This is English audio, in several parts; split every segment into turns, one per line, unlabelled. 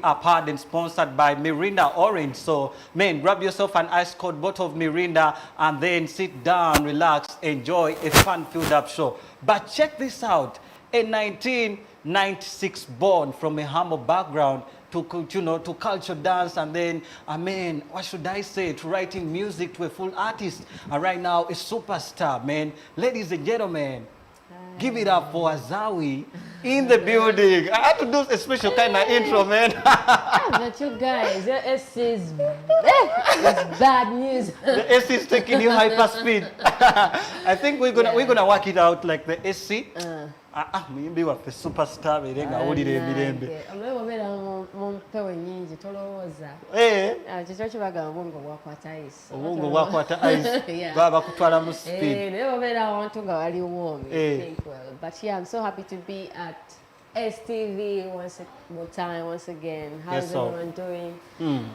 are powered and sponsored by Mirinda Orange. So, man, grab yourself an ice cold bottle of Mirinda and then sit down, relax, enjoy a fun-filled up show. But check this out. A 1996 born from a humble background to culture dance, and then, I mean, what should I say, to writing music to a full artist. And right now, a superstar, man. Ladies and gentlemen, give it up for Azawi in the building. I had to do a special kind of intro, man.
But you guys, your S is it's bad news.
The SC is taking you hyper speed. I think we're gonna work it out like the SC. Muyimbi waffe superstar berenga awulira emirembe.
Omubeera mu mpewo nnyingi tolowooza. Kikyo kibagamba obwongo bwakwata ice.
Obwongo bwakwata ice. Baba bakutwala mu speed.
Naye obeera awantu nga wali woomye. But yeah, I'm so happy to be at STV once more time, once again. How's everyone doing?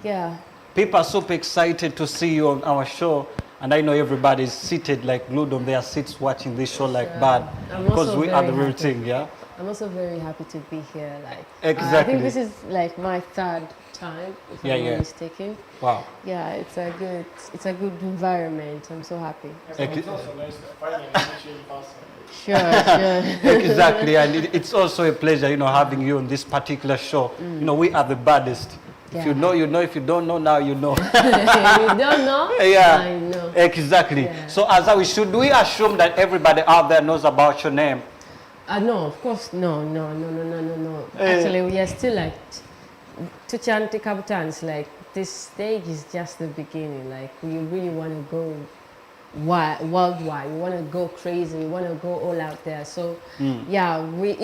Yeah.
People are super excited to see you on our show. And I know everybody's seated like glued on their seats watching this show like bad. Because we are the real thing, yeah?
I'm also very happy to be here. Like,
exactly.
I think this is like my third time, if I'm not mistaken.
Wow.
Yeah, it's a good environment. I'm so happy.
It's also nice to finally meet you in person.
Sure.
Exactly, and it's also a pleasure, having you on this particular show. We are the baddest. If you know, you know. If you don't know, now you know.
You don't know?
Yeah,
I know.
Exactly. Yeah. So, Azawi, should we assume that everybody out there knows about your name?
No, of course, no. Actually, we are still like, Tuchanti Kabutans, like, this stage is just the beginning. Like, we really want to go worldwide. We want to go crazy. We want to go all out there. So, yeah, we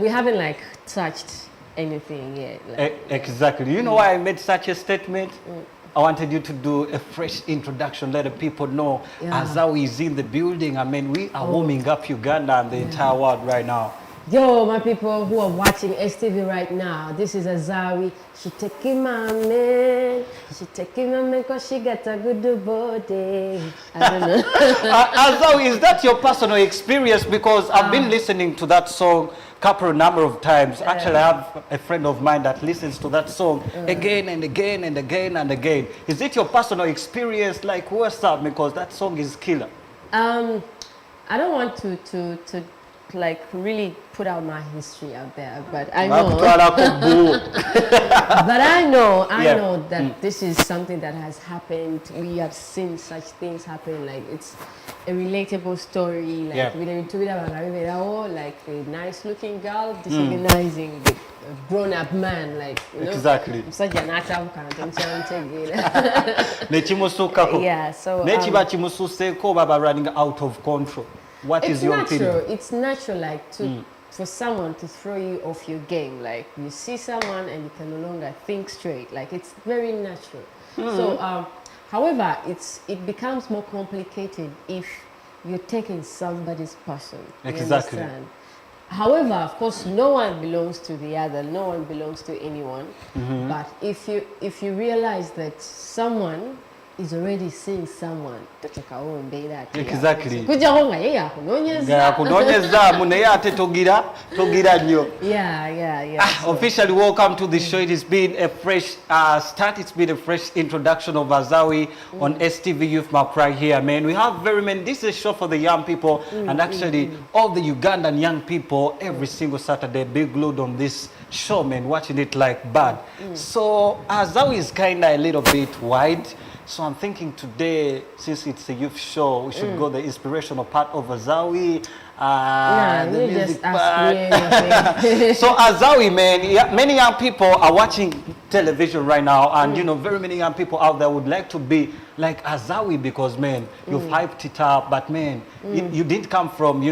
haven't like touched anything yet. Like,
exactly. You know why I made such a statement? I wanted you to do a fresh introduction, let the people know Azawi is in the building. I mean, we are warming up Uganda and the entire world right now.
Yo, my people who are watching STV right now, this is Azawi. She taking my man. She taking my man because she got a good body. I don't know.
Azawi, is that your personal experience? Because I've been listening to that song a number of times. Actually, I have a friend of mine that listens to that song again and again and again and again. Is it your personal experience? Like, what's up? Because that song is killer.
I don't want to like really put out my history out there, but I know. But I know that this is something that has happened. We have seen such things happen. Like, it's a relatable story. Like, like a nice looking girl disorganizing the grown-up man. Like,
exactly.
Yeah. So.
Running out of control. What is your opinion?
It's natural, like, for someone to throw you off your game. Like, you see someone and you can no longer think straight. Like, it's very natural. So, however, it becomes more complicated if you're taking somebody's person.
Exactly.
Understand? However, of course, no one belongs to the other. No one belongs to anyone. But if you realize that someone is already seeing someone.
Exactly.
Yeah.
Officially, welcome to the show. It has been a fresh start. It's been a fresh introduction of Azawi on STV Youth Map right here, man. We have this is a show for the young people, and actually all the Ugandan young people every single Saturday be glued on this show, man, watching it like bad. So Azawi is kind of a little bit wide. So I'm thinking today, since it's a youth show, we should go the inspirational part of Azawi. The music part. So Azawi, man, many young people are watching television right now, and very many young people out there would like to be like Azawi because, man, you've hyped it up, but man, you didn't come from,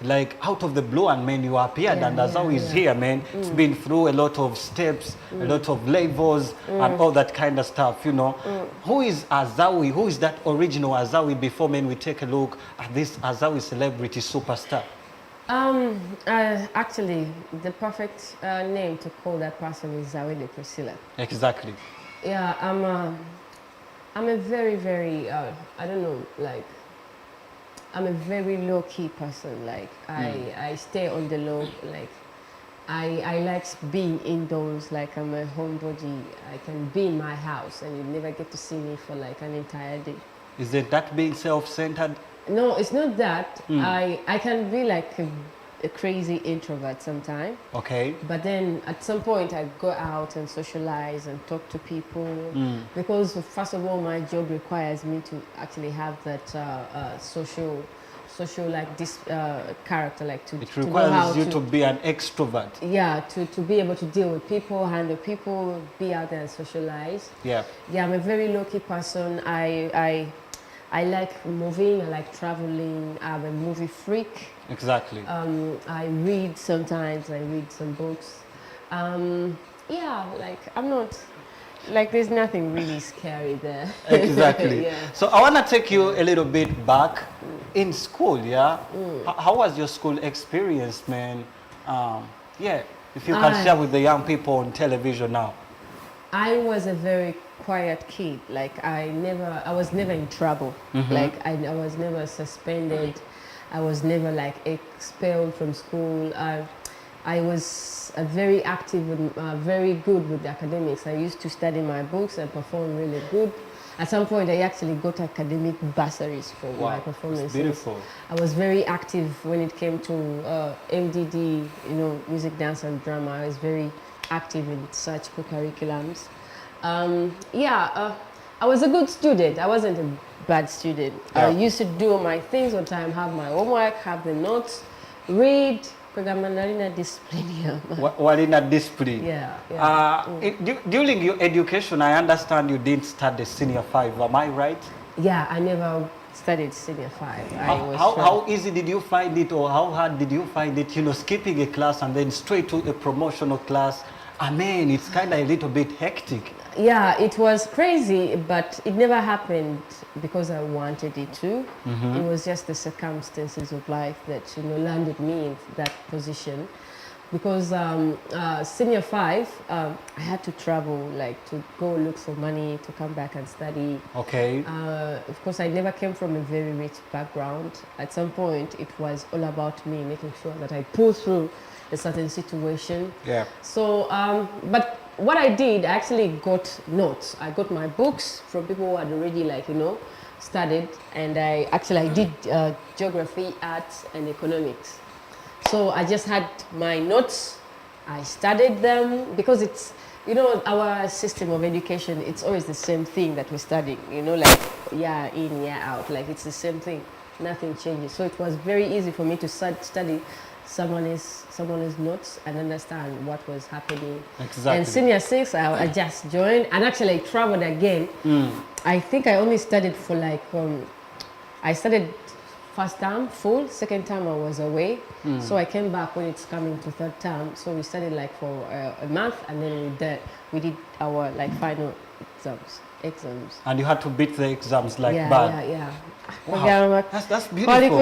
like out of the blue, and man, you appeared, and Azawi is here, man. It's been through a lot of steps, a lot of labels, and all that kind of stuff, Who is Azawi? Who is that original Azawi before, man, we take a look at this Azawi celebrity superstar?
Actually, the perfect name to call that person is Zawede Priscilla.
Exactly.
Yeah, I'm a very, very, I don't know, like, I'm a very low-key person. Like, I stay on the low. Like, I like being indoors, like I'm a homebody. I can be in my house and you never get to see me for like an entire day.
Is it that being self-centered?
No, it's not that. I can be like a crazy introvert sometimes.
Okay.
But then at some point I go out and socialize and talk to people because first of all my job requires me to actually have that social like this character, like to
It
to know how
requires you to be an extrovert.
yeah, to be able to deal with people, handle people, be out there and socialize.
Yeah.
Yeah, I'm a very low-key person. I like moving, I like traveling, I'm a movie freak.
Exactly.
I read sometimes, I read some books. Yeah, like I'm not, like there's nothing really scary there.
Exactly.
Yeah.
So I want to take you a little bit back in school, yeah? How was your school experience, man? Yeah, if you can share with the young people on television now.
I was a very quiet kid. Like I was never in trouble. Like I was never suspended. I was never like expelled from school. I was very active and very good with academics. I used to study my books and perform really good. At some point, I actually got academic bursaries for my performances.
Beautiful.
I was very active when it came to MDD, you know, music, dance, and drama. I was very active in such curriculums. I was a good student. I wasn't a bad student. I used to do my things on time, have my homework, have the notes, read. Programmalina discipline.
Walina discipline.
Yeah.
During your education, I understand you didn't study senior 5. Am I right?
Yeah, I never studied senior 5.
How easy did you find it, or how hard did you find it? You know, skipping a class and then straight to a promotional class. I mean, it's kind of a little bit hectic.
Yeah, it was crazy, but it never happened because I wanted it to. It was just the circumstances of life that, you know, landed me in that position. Because senior 5, I had to travel, like to go look for money, to come back and study.
Okay.
Of course, I never came from a very rich background. At some point, it was all about me making sure that I pull through a certain situation.
Yeah.
So, but what I did, I actually got notes. I got my books from people who had already, like, you know, studied, and I did geography, arts, and economics. So I just had my notes. I studied them because it's, you know, our system of education, it's always the same thing that we're studying, you know, like year in, year out, like it's the same thing. Nothing changes. So it was very easy for me to study someone's notes and understand what was happening.
Exactly.
And senior 6, I just joined and actually traveled again. I think I only studied for like, I studied first term full, second term I was away. So I came back when it's coming to third term. So we studied like for a month, and then we did our like final exams.
And you had to beat the exams like
Yeah.
Wow. That's beautiful.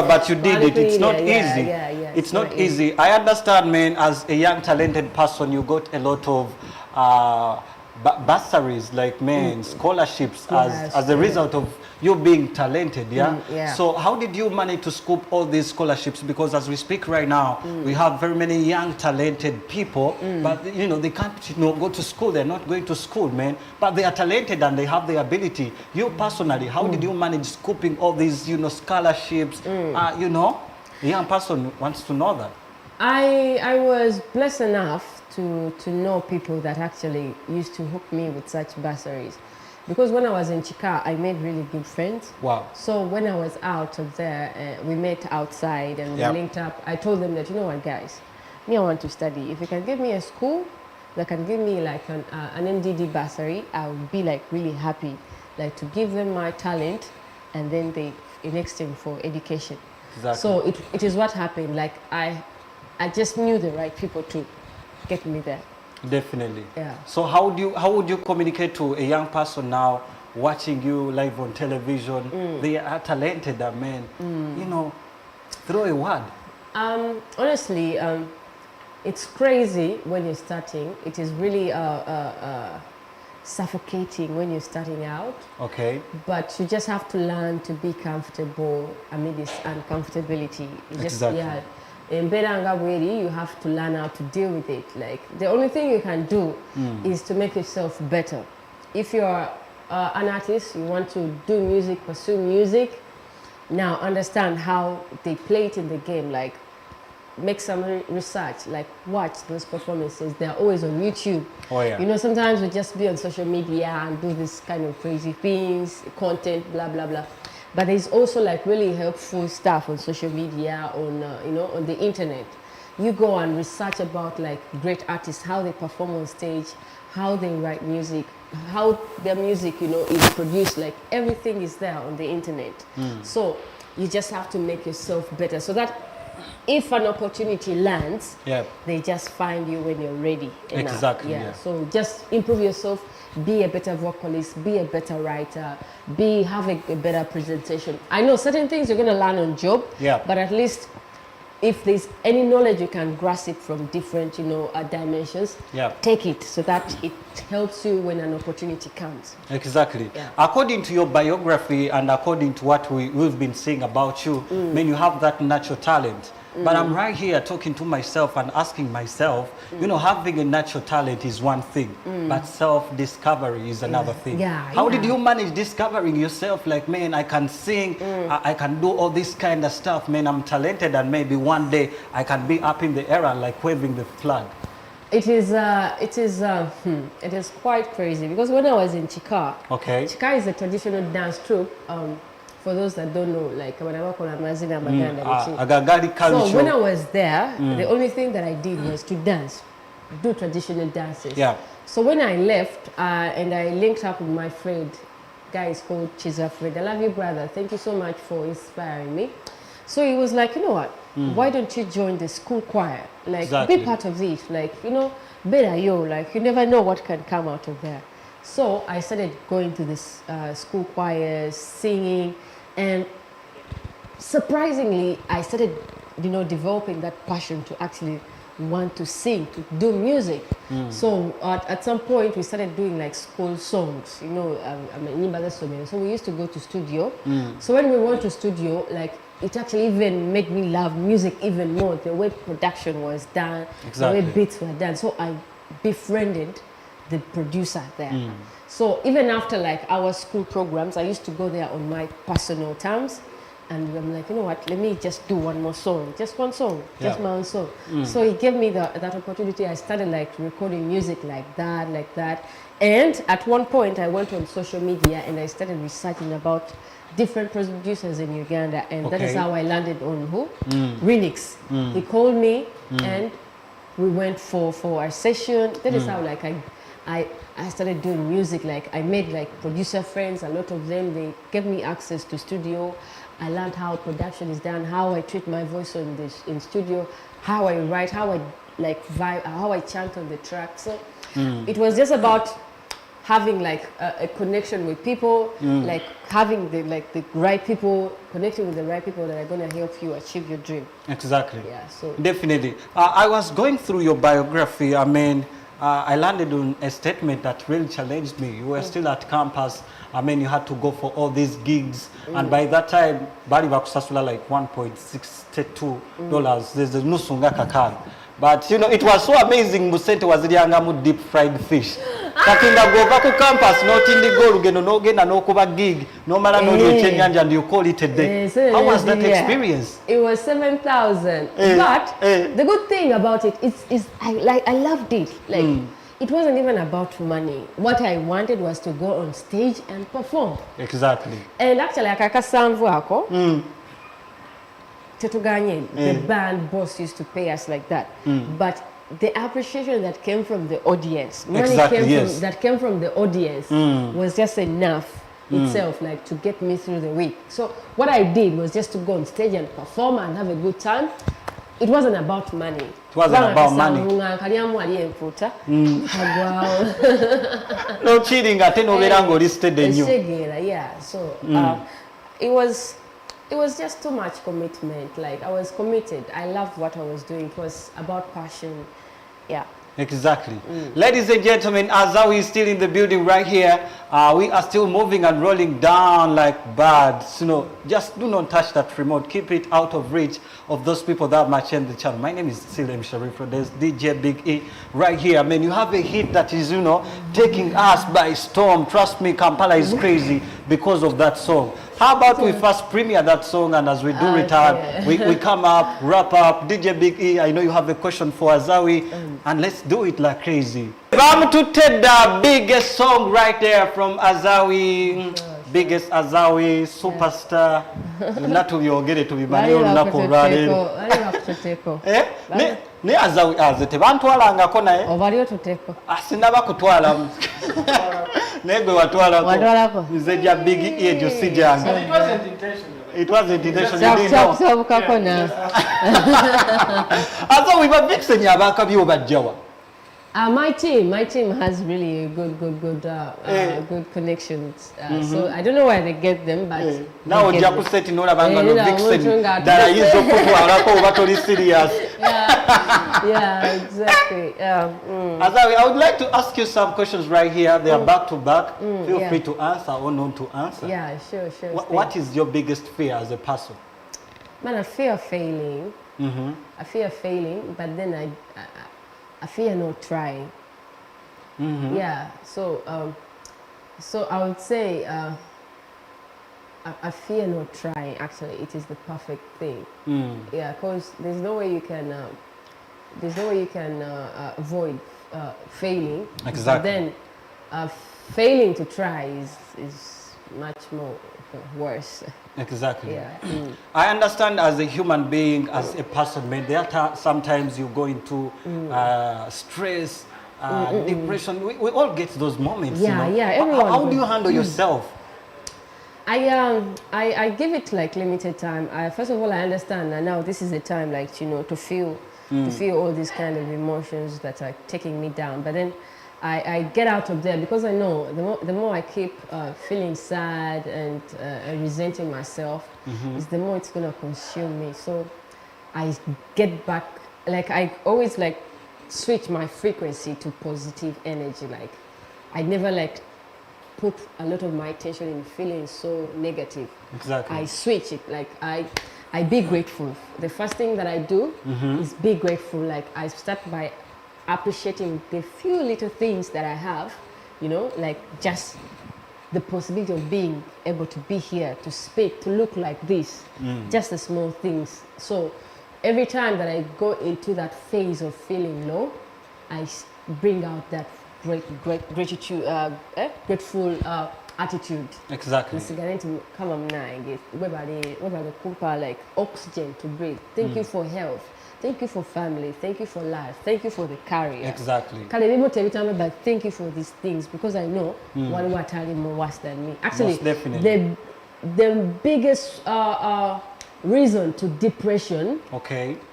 But you did it. It's not easy. It's not easy. I understand, man, as a young talented person, you got a lot of bursaries, like, man, scholarships as a result of you being talented, yeah? So how did you manage to scoop all these scholarships? Because as we speak right now, we have very many young talented people, but, you know, they can't, you know, go to school. They're not going to school, man, but they are talented and they have the ability. You personally, how did you manage scooping all these, you know, scholarships? You know, the young person wants to know that.
I was blessed enough to know people that actually used to hook me with such bursaries. Because when I was in Chicago, I made really good friends.
Wow.
So when I was out of there, we met outside and we linked up. I told them that, you know what, guys, me, I want to study. If you can give me a school that can give me like an MDD bursary, I would be like really happy, like to give them my talent and then they in exchange for education.
Exactly.
So it is what happened. Like I just knew the right people to get me there.
Definitely.
Yeah.
So how would you communicate to a young person now watching you live on television? They are talented, man. You know, throw a word.
Honestly, it's crazy when you're starting. It is really suffocating when you're starting out.
Okay.
But you just have to learn to be comfortable amid this uncomfortability. You just,
Exactly.
embeera nga bweri, you have to learn how to deal with it. Like the only thing you can do is to make yourself better. If you're an artist, you want to do music, pursue music, now understand how they play it in the game. Like make some research, like watch those performances. They're always on YouTube.
Oh yeah.
You know, sometimes we just be on social media and do this kind of crazy things, content, blah, blah, blah. But there's also like really helpful stuff on social media, on, you know, on the internet. You go and research about like great artists, how they perform on stage, how they write music, how their music, you know, is produced. Like everything is there on the internet. So you just have to make yourself better so that if an opportunity lands, they just find you when you're ready enough.
Exactly. Yeah.
So just improve yourself, be a better vocalist, be a better writer, have a better presentation. I know certain things you're going to learn on job, but at least if there's any knowledge you can grasp it from different, you know, dimensions, take it so that it helps you when an opportunity comes.
Exactly.
Yeah.
According to your biography and according to what we've been saying about you, I mean, you have that natural talent. But I'm right here talking to myself and asking myself, you know, having a natural talent is one thing, but self-discovery is another thing. How did you manage discovering yourself? Like, man, I can sing, I can do all this kind of stuff, man, I'm talented, and maybe one day I can be up in the air like waving the flag.
It is quite crazy because when I was in Chika, Chika is a traditional dance troupe. For those that don't know, like when I work on Amazina Maganda. So when I was there, the only thing that I did was to dance, do traditional dances. So when I left and I linked up with my friend, guy is called Chizafred. I love you, brother. Thank you so much for inspiring me. So he was like, you know what? Why don't you join the school choir? Like be part of it. Like, you know, better yo. Like you never know what can come out of there. So I started going to this school choir, singing. And surprisingly, I started, you know, developing that passion to actually want to sing, to do music. So at some point, we started doing like school songs, you know, so we used to go to studio. So when we went to studio, like it actually even made me love music even more, the way production was done, the way beats were done. So I befriended the producer there. So even after like our school programs, I used to go there on my personal terms, and I'm like, you know what, let me just do one more song, just one song, just my own song. So he gave me that opportunity. I started like recording music like that. And at one point I went on social media and I started researching about different producers in Uganda, and that is how I landed on who? Renix. He called me and we went for our session. That is how like I started doing music. Like I made like producer friends, a lot of them, they gave me access to studio. I learned how production is done, how I treat my voice in studio, how I write, how I like vibe, how I chant on the track. So it was just about having like a connection with people, like having the right people, connecting with the right people that are going to help you achieve your dream.
Exactly.
Yeah, so
definitely. I was going through your biography. I mean, I landed on a statement that really challenged me. You were still at campus. I mean, you had to go for all these gigs. And by that time, Bali Bakusasula like $1.62. There's a Nusunga Kakan. But, you know, it was so amazing. Musente was the deep fried fish. Kakinda go back to campus, not in the goal, no gena no kuba gig, no matter no and you call it a day. How was that experience?
It was 7,000. But the good thing about it is I loved it. Like it wasn't even about money. What I wanted was to go on stage and perform.
Exactly.
And actually, the band boss used to pay us like that. But the appreciation that came from the audience, that came from the audience was just enough itself, like to get me through the week. So what I did was just to go on stage and perform and have a good time. It wasn't about money.
It wasn't about money. No cheating.
Yeah. So it was just too much commitment. Like I was committed. I loved what I was doing. It was about passion. Yeah.
Exactly. Ladies and gentlemen, Azawi is still in the building right here. We are still moving and rolling down like birds. You know, just do not touch that remote. Keep it out of reach of those people that might change the channel. My name is Silem Sharif. There's DJ Big E right here. Man, you have a hit that is, you know, taking us by storm. Trust me, Kampala is crazy because of that song. How about we first premiere that song, and as we do return, we come up, wrap up. DJ Big E, I know you have a question for Azawi, and let's do it like crazy. I'm to take the biggest song right there from Azawi, biggest Azawi, superstar. Not to be ogere to be mani onako rade. Ne Azawi azete bantwala ngako naye.
Obalio tuteko.
Asinaba kutwala. Negwe watwalako. Nzeja Big E ejo sijanga.
It wasn't intentional.
It wasn't intentional.
Sabukako na.
Azawi babikse nyabaka byo bajjawa.
My team has really good connections. So I don't know where they get them, but
now ojja kuseti nola banga no Vixen dala yizo kutwalako oba toli serious.
Yeah, exactly.
Azawi, I would like to ask you some questions right here. They are back to back. Feel free to answer or not to answer.
Yeah, sure.
What is your biggest fear as a person?
Man, I fear failing. I fear failing, but then I fear not trying. Yeah, so I would say I fear not trying. Actually, it is the perfect thing. Yeah, because there's no way you can avoid failing.
Exactly.
But then failing to try is much more worse.
Exactly.
Yeah.
I understand as a human being, as a person, man, there are sometimes you go into stress, depression. We all get those moments.
Yeah,
you know?
yeah. Everyone.
How do you handle yourself?
I give it like limited time. First of all, I understand that now this is the time, like, you know, to feel all these kind of emotions that are taking me down. But then I get out of there, because I know the more I keep feeling sad and resenting myself, is the more it's gonna consume me. So I get back, like I always like switch my frequency to positive energy. Like I never like put a lot of my attention in feeling so negative.
Exactly.
I switch it. Like I be grateful. The first thing that I do is be grateful. Like I start by appreciating the few little things that I have, you know, like just the possibility of being able to be here, to speak, to look like this, just the small things. So every time that I go into that phase of feeling low, I bring out that gratitude, grateful attitude.
Exactly.
To come on now, like oxygen to breathe. Thank you for health. Thank you for family. Thank you for life. Thank you for the career.
Exactly.
But thank you for these things, because I know one are telling more worse than me. Actually,
most definitely.
The biggest reason to depression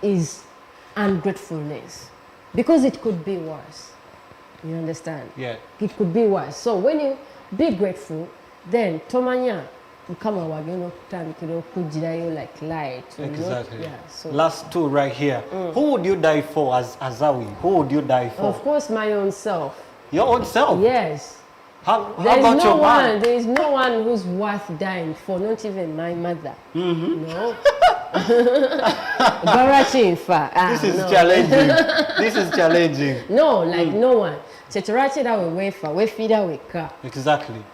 is ungratefulness, because it could be worse. You understand?
Yeah.
It could be worse. So when you be grateful, then tomanya come our like light.
Exactly.
Yeah, so
last two right here. Who would you die for as Azawi? Who would you die for?
of course, my own self.
Your own self?
Yes.
How about your mom?
There is no one who's worth dying for, not even my mother. No.
This is challenging. This is challenging.
No, like no one.
Exactly.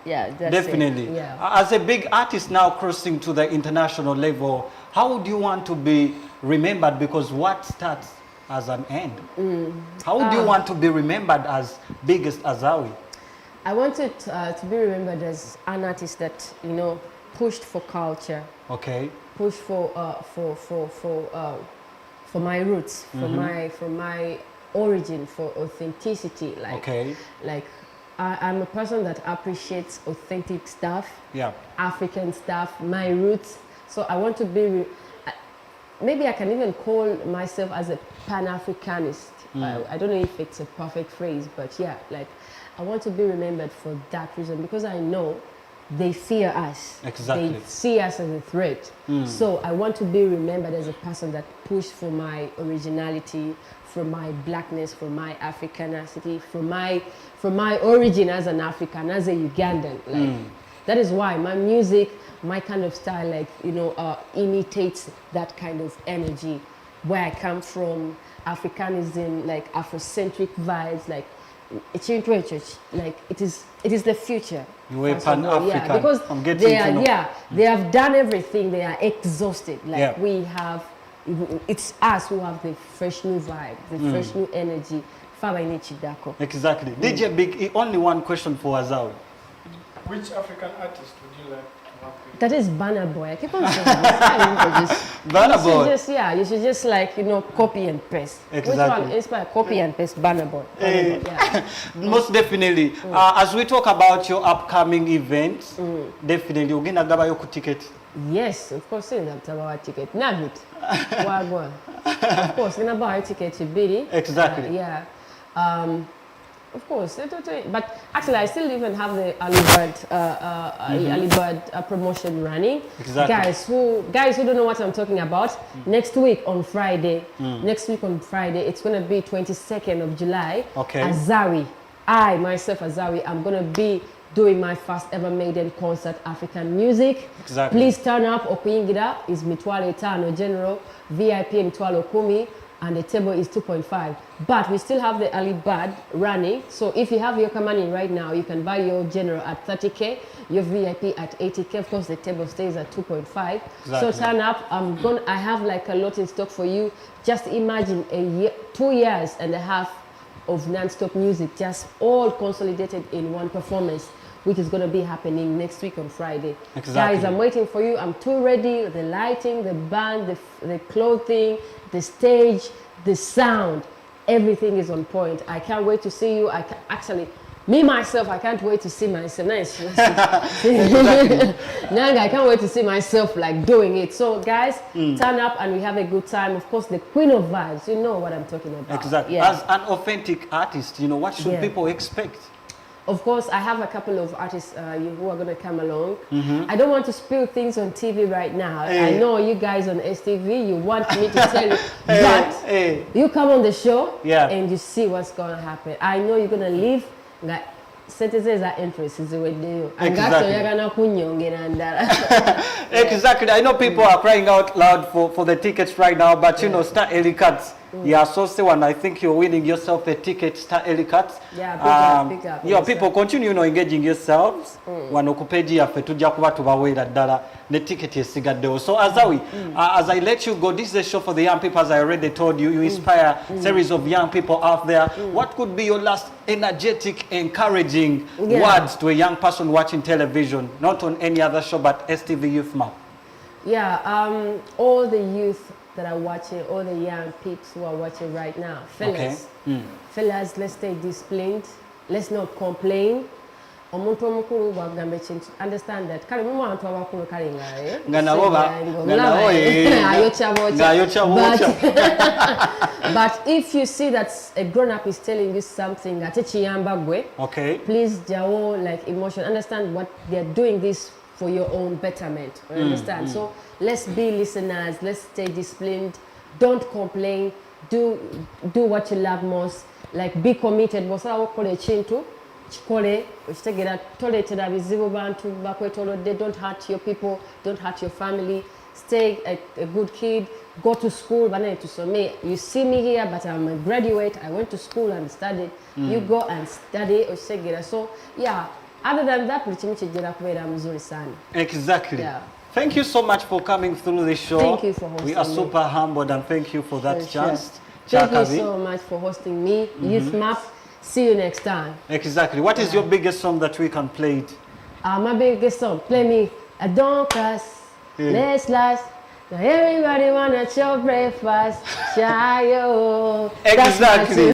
Yeah, that's
definitely.
It. Yeah.
As a big artist now crossing to the international level, how would you want to be remembered? Because what starts as an end? How would you want to be remembered as biggest Azawi?
I wanted to be remembered as an artist that, you know, pushed for culture.
Okay.
Pushed for my roots, for my origin, for authenticity. Like, like I'm a person that appreciates authentic stuff. Yeah. African stuff, my roots. So I want to be. Maybe I can even call myself as a Pan-Africanist. I don't know if it's a perfect phrase, but yeah, like I want to be remembered for that reason, because I know they fear us.
Exactly.
They see us as a threat. So I want to be remembered as a person that pushed for my originality, for my blackness, for my Africanity, for my origin as an African, as a Ugandan. Like that is why my music, my kind of style, like imitates that kind of energy, where I come from, Africanism, like Afrocentric vibes, like like it is the future.
You were
first of all.
Pan-African.
Yeah, because
I'm getting
they
to
are
know.
they have done everything. They are exhausted. Like
Yeah.
we have, it's us who have the fresh new vibe, the fresh new energy. Faba Chidako.
Exactly. DJ Big, only one question for Azawi.
Which African artist would you like to work with?
That is Burna Boy. I keep on saying this.
Burna Boy.
You should just like, copy and paste.
Exactly.
Which one inspired? Copy and paste Burna Boy. Burna Boy, yeah.
Most definitely. As we talk about your upcoming events, definitely, we're going to give you a ticket.
Yes, of course, I'm going to buy a ticket. Navit. Wagwan. Of course, I'm going to buy a ticket to Biddy.
Exactly.
Yeah. Of course, but actually I still even have the Alibud promotion running.
Exactly.
Guys who don't know what I'm talking about, next week on Friday, it's going to be 22nd of July.
Okay.
Azawi, Azawi, I'm going to be doing my first ever maiden concert, African music.
Exactly.
Please turn up. Okuyingira is mitwalo 5 general, VIP mitwalo 10. And the table is 2.5. But we still have the early bird running. So if you have your money right now, you can buy your general at 30K, your VIP at 80K. Of course, the table stays at 2.5.
Exactly.
So turn up. I have like a lot in stock for you. Just imagine 2 years and a half of non-stop music, just all consolidated in one performance, which is going to be happening next week on Friday.
Exactly.
Guys, I'm waiting for you. I'm too ready. The lighting, the band, the clothing, the stage, the sound, everything is on point. I can't wait to see you. I can't wait to see myself. Nice. Nanga, I can't wait to see myself like doing it. So guys, turn up and we have a good time. Of course, the queen of vibes, you know what I'm talking about.
Exactly.
Yeah.
As an authentic artist, what should people expect?
Of course, I have a couple of artists who are going to come along. I don't want to spill things on TV right now. I know you guys on STV, you want me to tell you, but you come on the show and you see what's going to happen. I know you're going to leave. Citizens are interested with you.
Exactly. I know people are crying out loud for the tickets right now, but Star Elicuts. Yeah, so and I think you're winning yourself a ticket, Star Elicuts.
Yeah, big up.
Yeah, people continue engaging yourselves. Wano ku page yaffe tujja kuba tubaweera ddala ne ticket esigaddewo. So Azawi, as I let you go, this is a show for the young people, as I already told you. You inspire series of young people out there. What could be your last energetic, encouraging words to a young person watching television, not on any other show but STV Youth Map?
Yeah, all the youth that are watching, all the young peeps who are watching right now, fellas, fellas, let's stay disciplined, let's not complain. Omuntu omukulu bwagamba ekintu, understand that kale mu bantu abakulu kale but if you see that a grown up is telling you something ate kiyamba gwe, please jawo like emotion, understand what they're doing this for your own betterment. Understand? So let's be listeners, let's stay disciplined, don't complain, do what you love most, like be committed. Bosala wakola ekintu chikole okitegera toletera bizibu bantu bakwetolodde. Don't hurt your people, don't hurt your family, stay a good kid, go to school. You see me here, but I'm a graduate, I went to school and studied. You go and study okitegera. So yeah, other than that,
exactly.
Yeah.
Thank you so much for coming through the show.
Thank you for hosting
We are
me.
super humbled and thank you for that chance.
Thank you so much for hosting me. Youth Map. See you next time.
Exactly. What is your biggest song that we can play it?
My biggest song. Play me a Don't Cuss. Let's last. Now everybody wanna show breakfast. Chayo.
Exactly.